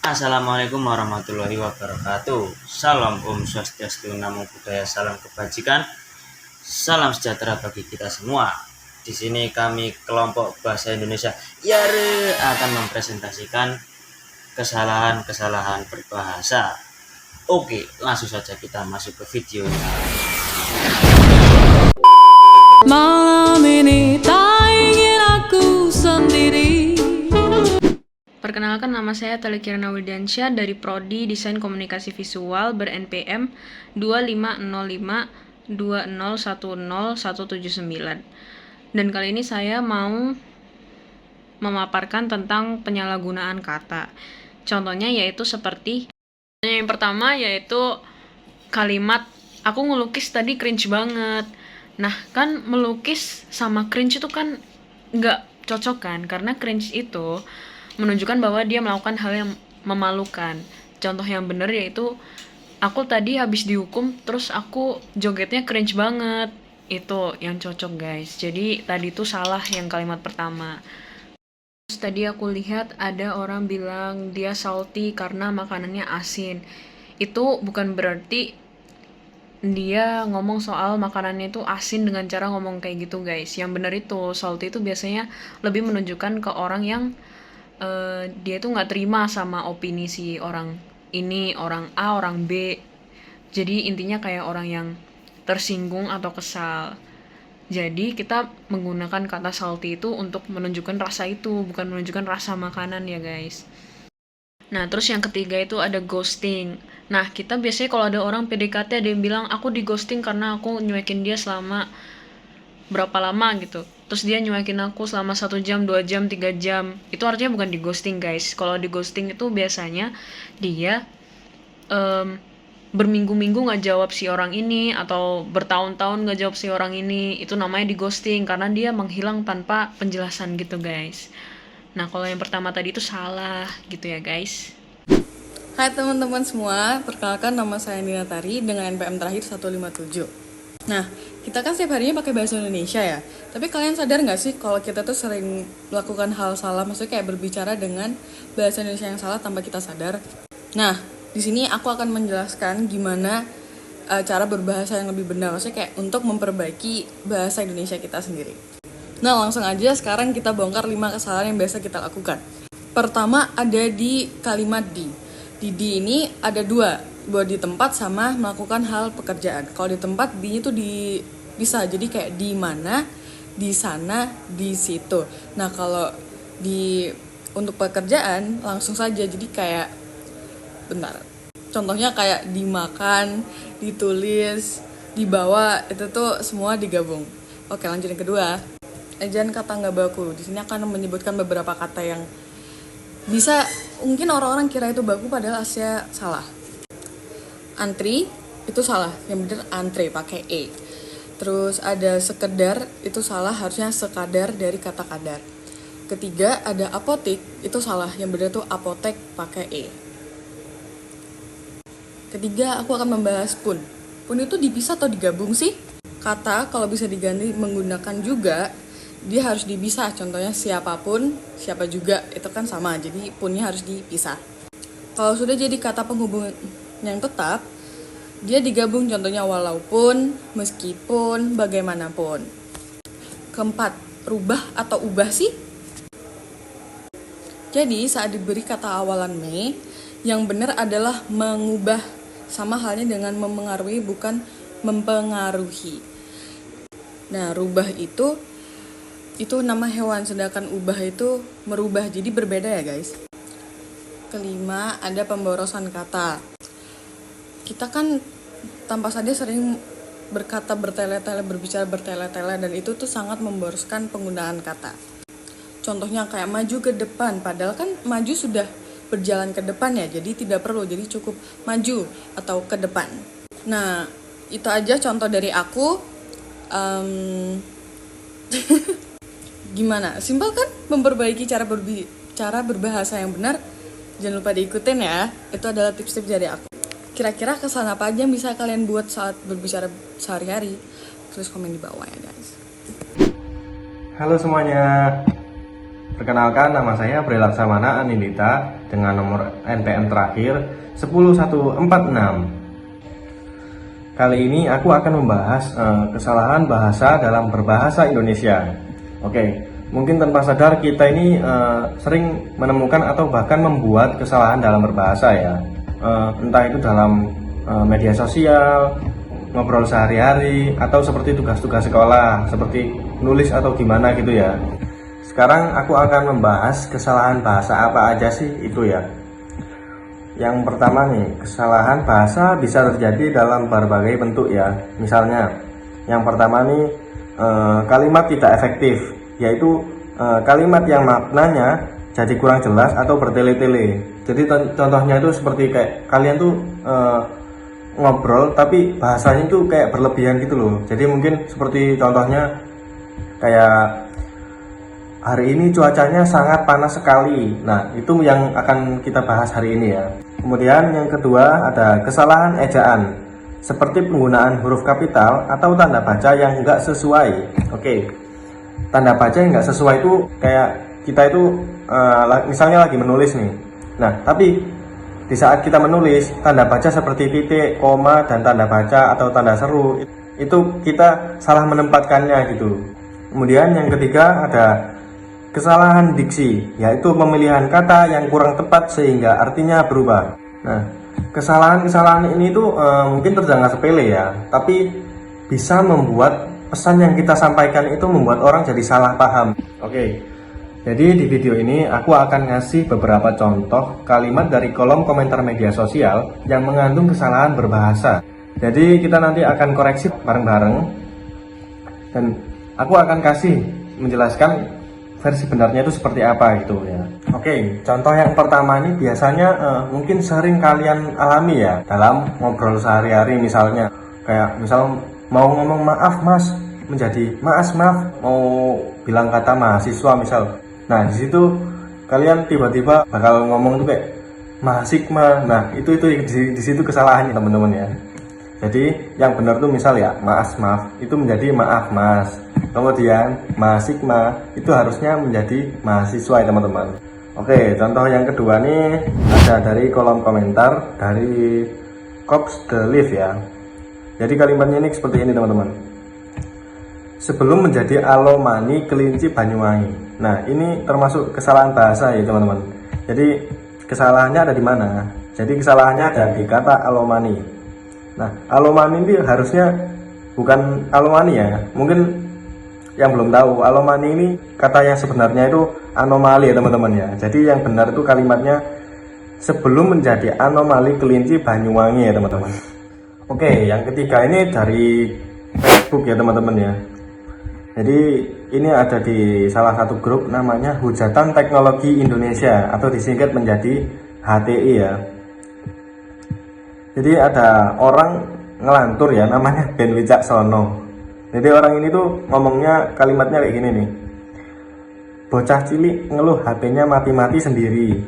Assalamualaikum warahmatullahi wabarakatuh. Salam Om Swastiastu, Namo Buddhaya, salam kebajikan, salam sejahtera bagi kita semua. Di sini kami kelompok bahasa Indonesia Yare akan mempresentasikan kesalahan-kesalahan berbahasa. Oke, langsung saja kita masuk ke videonya. Malam ini tak ingin aku sendiri. Perkenalkan, nama saya Tali Kirana Wildiansyah dari Prodi Desain Komunikasi Visual ber-NPM 250520101179. Dan kali ini saya mau memaparkan tentang penyalahgunaan kata. Contohnya yaitu seperti yang pertama yaitu kalimat aku ngelukis tadi cringe banget. Nah, kan melukis sama cringe itu kan nggak cocok kan, karena cringe itu menunjukkan bahwa dia melakukan hal yang memalukan. Contoh yang benar yaitu aku tadi habis dihukum terus aku jogetnya cringe banget. Itu yang cocok, guys. Jadi tadi itu salah yang kalimat pertama. Terus tadi aku lihat ada orang bilang dia salty karena makanannya asin. Itu bukan berarti dia ngomong soal makanannya itu asin dengan cara ngomong kayak gitu, guys. Yang benar itu salty itu biasanya lebih menunjukkan ke orang yang dia tuh nggak terima sama opini si orang ini, orang A, orang B. Jadi intinya kayak orang yang tersinggung atau kesal. Jadi kita menggunakan kata salty itu untuk menunjukkan rasa itu, bukan menunjukkan rasa makanan ya, guys. Nah, terus yang ketiga itu ada ghosting. Nah, kita biasanya kalau ada orang PDKT ada yang bilang aku di ghosting karena aku nyuekin dia selama berapa lama gitu. Terus dia nyuekin aku selama 1 jam, 2 jam, 3 jam. Itu artinya bukan di ghosting, guys. Kalau di ghosting itu biasanya dia berminggu-minggu gak jawab si orang ini, atau bertahun-tahun gak jawab si orang ini. Itu namanya di ghosting, karena dia menghilang tanpa penjelasan gitu, guys. Nah, kalau yang pertama tadi itu salah gitu ya, guys. Hai teman-teman semua, perkenalkan nama saya Nina Tari dengan NPM terakhir 157. Nah, kita kan setiap harinya pakai bahasa Indonesia ya. Tapi kalian sadar nggak sih kalau kita tuh sering melakukan hal salah, maksudnya kayak berbicara dengan bahasa Indonesia yang salah tanpa kita sadar. Nah, di sini aku akan menjelaskan gimana cara berbahasa yang lebih benar, maksudnya kayak untuk memperbaiki bahasa Indonesia kita sendiri. Nah, langsung aja sekarang kita bongkar 5 kesalahan yang biasa kita lakukan. Pertama ada di kalimat di. Di ini ada dua, buat di tempat sama melakukan hal pekerjaan. Kalau di tempat di itu bisa jadi kayak di mana, di sana, di situ. Nah, kalau untuk pekerjaan langsung saja, jadi kayak bentar. Contohnya kayak dimakan, ditulis, dibawa, itu tuh semua digabung. Oke, lanjut yang kedua. Ejaan kata nggak baku. Di sini akan menyebutkan beberapa kata yang bisa mungkin orang-orang kira itu baku padahal aslinya salah. Antri itu salah, yang bener antre pakai e. Terus ada sekedar itu salah, harusnya sekadar dari kata kadar. Ketiga ada apotik itu salah, yang bener tuh apotek pakai e. Ketiga aku akan membahas pun. Pun itu dipisah atau digabung sih? Kata kalau bisa diganti menggunakan juga, dia harus dipisah. Contohnya siapapun, siapa juga, itu kan sama. Jadi punnya harus dipisah. Kalau sudah jadi kata penghubung yang tetap, dia digabung, contohnya walaupun, meskipun, bagaimanapun. Keempat, rubah atau ubah sih? Jadi saat diberi kata awalan me, yang benar adalah mengubah, sama halnya dengan memengaruhi bukan mempengaruhi. Nah, rubah itu nama hewan, sedangkan ubah itu merubah, jadi berbeda ya guys. Kelima, ada pemborosan kata. Kita kan tanpa sadar sering berkata bertele-tele, berbicara bertele-tele, dan itu tuh sangat memboroskan penggunaan kata. Contohnya kayak maju ke depan, padahal kan maju sudah berjalan ke depan ya, jadi tidak perlu, jadi cukup maju atau ke depan. Nah, itu aja contoh dari aku. Gimana? Simpel kan memperbaiki cara berbahasa yang benar? Jangan lupa diikutin ya. Itu adalah tips-tips dari aku. Kira-kira kesalahan apa aja yang bisa kalian buat saat berbicara sehari-hari? Tulis komen di bawah ya guys. Halo semuanya, Perkenalkan, nama saya Bray Laksamana Anindita dengan nomor NPM terakhir 10146. Kali ini aku akan membahas kesalahan bahasa dalam berbahasa Indonesia. Oke, mungkin tanpa sadar kita ini sering menemukan atau bahkan membuat kesalahan dalam berbahasa ya. Entah itu dalam media sosial, ngobrol sehari-hari, atau seperti tugas-tugas sekolah, seperti nulis atau gimana gitu ya. Sekarang aku akan membahas kesalahan bahasa apa aja sih itu ya. Yang pertama nih, kesalahan bahasa bisa terjadi dalam berbagai bentuk ya. Misalnya, yang pertama nih, kalimat tidak efektif, yaitu kalimat yang maknanya jadi kurang jelas atau bertele-tele. Jadi contohnya itu seperti kayak kalian tuh ngobrol tapi bahasanya itu kayak berlebihan gitu loh. Jadi mungkin seperti contohnya kayak hari ini cuacanya sangat panas sekali. Nah, itu yang akan kita bahas hari ini ya. Kemudian yang kedua ada kesalahan ejaan, seperti penggunaan huruf kapital atau tanda baca yang enggak sesuai. Oke, tanda baca yang enggak sesuai itu kayak kita itu misalnya lagi menulis nih. Nah, tapi di saat kita menulis, tanda baca seperti titik, koma, dan tanda baca atau tanda seru, itu kita salah menempatkannya gitu. Kemudian yang ketiga ada kesalahan diksi, yaitu pemilihan kata yang kurang tepat sehingga artinya berubah. Nah, kesalahan-kesalahan ini tuh mungkin terdengar sepele ya, tapi bisa membuat pesan yang kita sampaikan itu membuat orang jadi salah paham. Oke, jadi di video ini aku akan ngasih beberapa contoh kalimat dari kolom komentar media sosial yang mengandung kesalahan berbahasa. Jadi kita nanti akan koreksi bareng-bareng, dan aku akan kasih menjelaskan versi benarnya itu seperti apa gitu ya. Oke, contoh yang pertama ini biasanya mungkin sering kalian alami ya dalam ngobrol sehari-hari, misalnya kayak misal mau ngomong maaf mas menjadi maaf, mau bilang kata mahasiswa misal. Nah, di situ kalian tiba-tiba bakal ngomong tuh kayak mahasikma. Nah, itu di situ kesalahannya teman-teman ya. Jadi yang benar tuh misal ya maaf itu menjadi maaf mas. Kemudian mahasikma itu harusnya menjadi mahasiswa ya teman-teman. Oke, contoh yang kedua nih ada dari kolom komentar dari Cops the Leaf ya. Jadi kalimatnya ini seperti ini teman-teman. Sebelum menjadi Alomani kelinci Banyuwangi. Nah, ini termasuk kesalahan bahasa ya teman-teman. Jadi kesalahannya ada di mana? Jadi kesalahannya ada di kata Alomani. Nah, Alomani ini harusnya bukan Alomani ya. Mungkin yang belum tahu, Alomani ini kata yang sebenarnya itu anomali ya teman-teman ya. Jadi yang benar itu kalimatnya sebelum menjadi anomali kelinci Banyuwangi ya teman-teman. Oke, yang ketiga ini dari Facebook ya teman-teman ya. Jadi ini ada di salah satu grup namanya Hujatan Teknologi Indonesia atau disingkat menjadi HTI ya. Jadi ada orang ngelantur ya namanya Ben Wicaksono. Jadi orang ini tuh ngomongnya kalimatnya kayak gini nih. Bocah cilik ngeluh HP-nya mati-mati sendiri.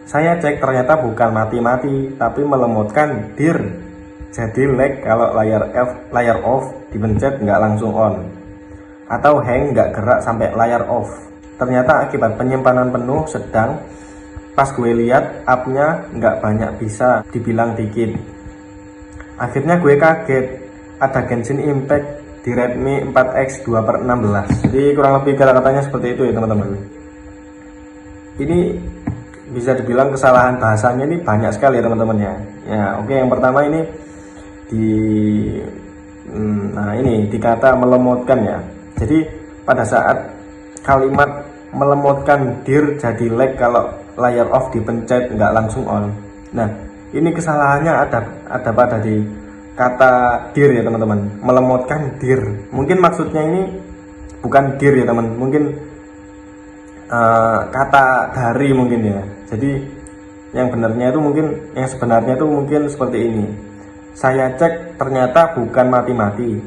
Saya cek ternyata bukan mati-mati, tapi melemotkan dir. Jadi lag kalau layar off dipencet nggak langsung on. Atau hang nggak gerak sampai layar off. Ternyata akibat penyimpanan penuh sedang. Pas gue lihat app-nya nggak banyak bisa dibilang dikit. Akhirnya gue kaget ada Genshin Impact di Redmi 4X 2/16. Jadi kurang lebih kata-katanya seperti itu ya teman-teman. Ini bisa dibilang kesalahan bahasanya ini banyak sekali ya teman-teman ya. Ya, oke, yang pertama ini di kata melemotkan ya. Jadi pada saat kalimat melemotkan dir jadi lag kalau layar off dipencet nggak langsung on. Nah, ini kesalahannya ada pada di kata dir ya teman-teman, melemotkan dir. Mungkin maksudnya ini bukan dir ya teman, mungkin kata dari mungkin ya. Jadi yang benarnya itu mungkin, yang sebenarnya itu mungkin seperti ini. Saya cek ternyata bukan mati-mati,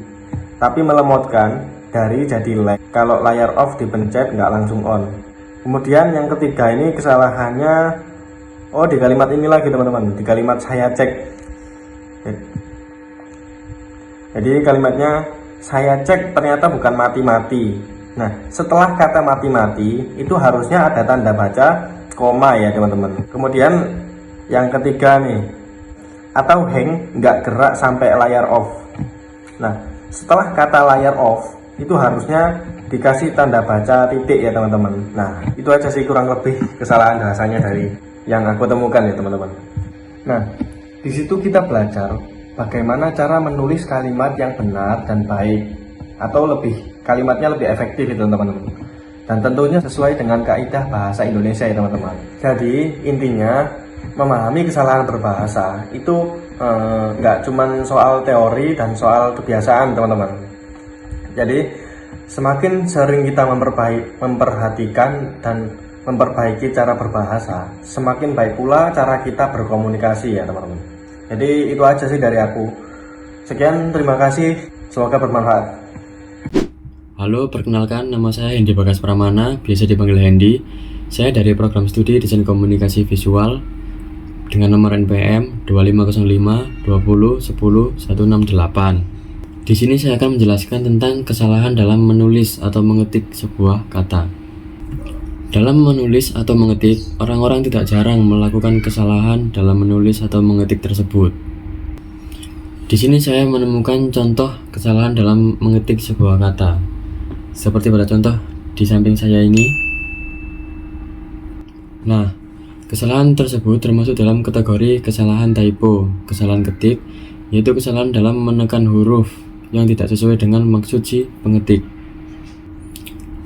tapi melemotkan dari jadi lag kalau layar off dipencet nggak langsung on. Kemudian yang ketiga ini kesalahannya di kalimat ini lagi teman-teman, di kalimat saya cek. Jadi kalimatnya saya cek ternyata bukan mati-mati, Nah, setelah kata mati-mati itu harusnya ada tanda baca koma ya teman-teman. Kemudian yang ketiga nih, atau hang nggak gerak sampai layar off. Nah, setelah kata layar off itu harusnya dikasih tanda baca titik ya teman-teman. Nah, itu aja sih kurang lebih kesalahan bahasanya dari yang aku temukan ya teman-teman. Nah, di situ kita belajar bagaimana cara menulis kalimat yang benar dan baik, atau kalimatnya lebih efektif itu teman-teman. Dan tentunya sesuai dengan kaidah bahasa Indonesia ya teman-teman. Jadi intinya memahami kesalahan berbahasa itu nggak cuman soal teori dan soal kebiasaan teman-teman. Jadi semakin sering kita memperhatikan dan memperbaiki cara berbahasa, semakin baik pula cara kita berkomunikasi ya teman-teman. Jadi itu aja sih dari aku. Sekian, terima kasih, semoga bermanfaat. Halo, perkenalkan nama saya Hendy Bagas Pramana, biasa dipanggil Hendy. Saya dari program studi Desain Komunikasi Visual dengan nomor NPM 2505 20 10 168. Di sini saya akan menjelaskan tentang kesalahan dalam menulis atau mengetik sebuah kata. Dalam menulis atau mengetik, orang-orang tidak jarang melakukan kesalahan dalam menulis atau mengetik tersebut. Di sini saya menemukan contoh kesalahan dalam mengetik sebuah kata. Seperti pada contoh di samping saya ini. Nah, kesalahan tersebut termasuk dalam kategori kesalahan typo, kesalahan ketik, yaitu kesalahan dalam menekan huruf yang tidak sesuai dengan maksud si pengetik.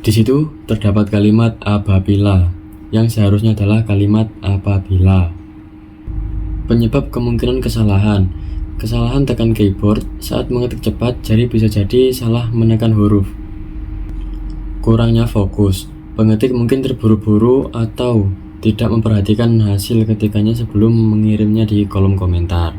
Di situ terdapat kalimat apabila yang seharusnya adalah kalimat apabila. Penyebab kemungkinan kesalahan. Kesalahan tekan keyboard saat mengetik cepat, jari bisa jadi salah menekan huruf. Kurangnya fokus, pengetik mungkin terburu-buru atau tidak memperhatikan hasil ketikannya sebelum mengirimnya di kolom komentar.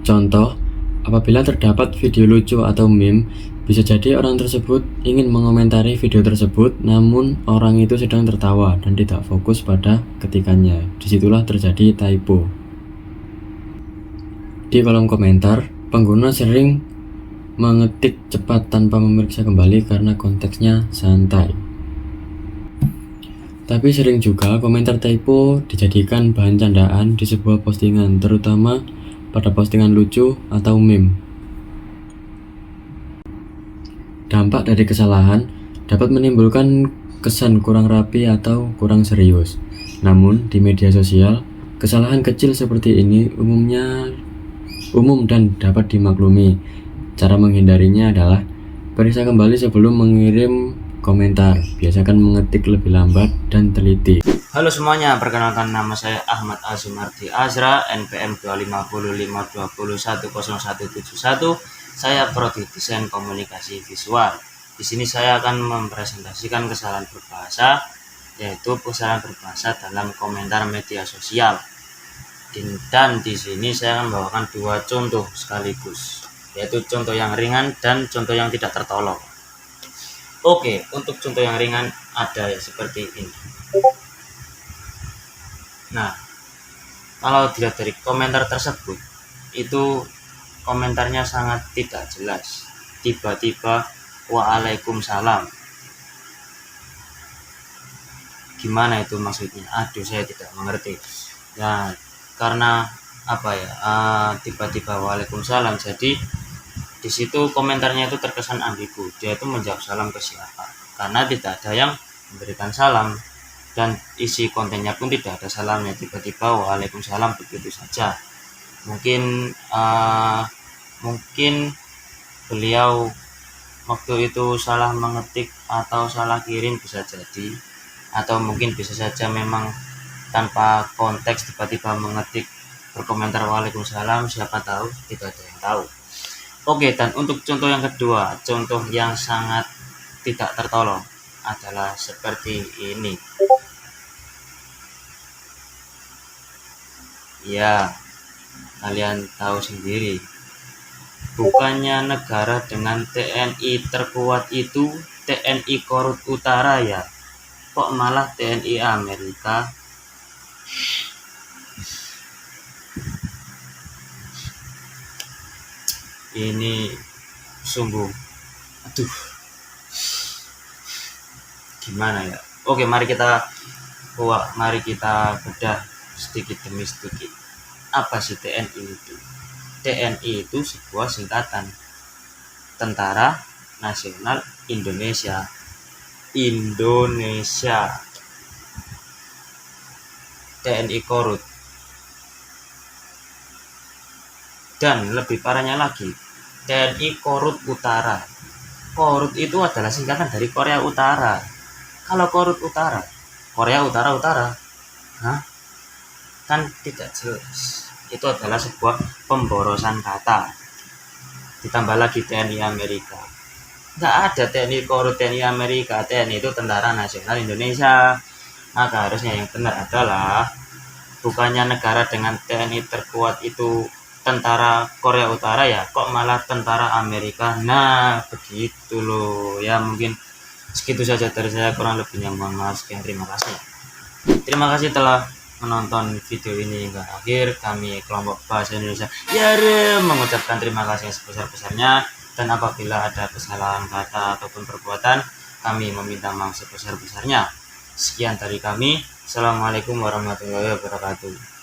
Contoh, apabila terdapat video lucu atau meme, bisa jadi orang tersebut ingin mengomentari video tersebut, namun orang itu sedang tertawa dan tidak fokus pada ketikannya. Disitulah terjadi typo. Di kolom komentar, pengguna sering mengetik cepat tanpa memeriksa kembali karena konteksnya santai. Tapi sering juga komentar typo dijadikan bahan candaan di sebuah postingan, terutama pada postingan lucu atau meme. Dampak dari kesalahan dapat menimbulkan kesan kurang rapi atau kurang serius. Namun di media sosial, kesalahan kecil seperti ini umum dan dapat dimaklumi. Cara menghindarinya adalah periksa kembali sebelum mengirim komentar. Biasakan mengetik lebih lambat dan teliti. Halo semuanya, perkenalkan nama saya Ahmad Azumardi Azra, NPM 25052010171. Saya prodi Desain Komunikasi Visual. Di sini saya akan mempresentasikan kesalahan berbahasa, yaitu kesalahan berbahasa dalam komentar media sosial. Dan di sini saya akan membawakan dua contoh sekaligus, yaitu contoh yang ringan dan contoh yang tidak tertolong. Oke, untuk contoh yang ringan ada ya seperti ini. Nah, kalau dilihat dari komentar tersebut, itu komentarnya sangat tidak jelas. Tiba-tiba waalaikumsalam. Gimana itu maksudnya? Aduh, saya tidak mengerti. Nah, karena tiba-tiba waalaikumsalam, jadi di situ komentarnya itu terkesan ambigu. Dia itu menjawab salam ke siapa, karena tidak ada yang memberikan salam dan isi kontennya pun tidak ada salamnya. Tiba-tiba waalaikumsalam begitu saja. Mungkin beliau waktu itu salah mengetik atau salah kirim, bisa jadi, atau mungkin bisa saja memang tanpa konteks tiba-tiba mengetik berkomentar waalaikumsalam, siapa tahu, tidak ada yang tahu. Oke, dan untuk contoh yang kedua, contoh yang sangat tidak tertolong adalah seperti ini. Ya, kalian tahu sendiri, bukannya negara dengan TNI terkuat itu TNI Korut Utara ya, kok malah TNI Amerika. Ini sungguh, aduh, gimana ya. Oke, mari kita bedah sedikit demi sedikit. Apa sih TNI itu? TNI itu sebuah singkatan Tentara Nasional Indonesia. TNI Korut. Dan lebih parahnya lagi, TNI Korut Utara. Korut itu adalah singkatan dari Korea Utara. Kalau Korut Utara, Korea Utara, hah? Kan tidak jelas. Itu adalah sebuah pemborosan kata. Ditambah lagi TNI Amerika. Nggak ada TNI Korut, TNI Amerika. TNI itu Tentara Nasional Indonesia. Maka harusnya yang benar adalah, bukannya negara dengan TNI terkuat itu tentara Korea Utara ya, kok malah tentara Amerika. Nah, begitu loh. Ya mungkin segitu saja dari saya, kurang lebihnya mohon maaf. Sekian, terima kasih. Terima kasih telah menonton video ini hingga akhir. Kami kelompok bahasa Indonesia mengucapkan terima kasih yang sebesar-besarnya, dan apabila ada kesalahan kata ataupun perbuatan, kami meminta maaf sebesar-besarnya. Sekian dari kami. Assalamualaikum warahmatullahi wabarakatuh.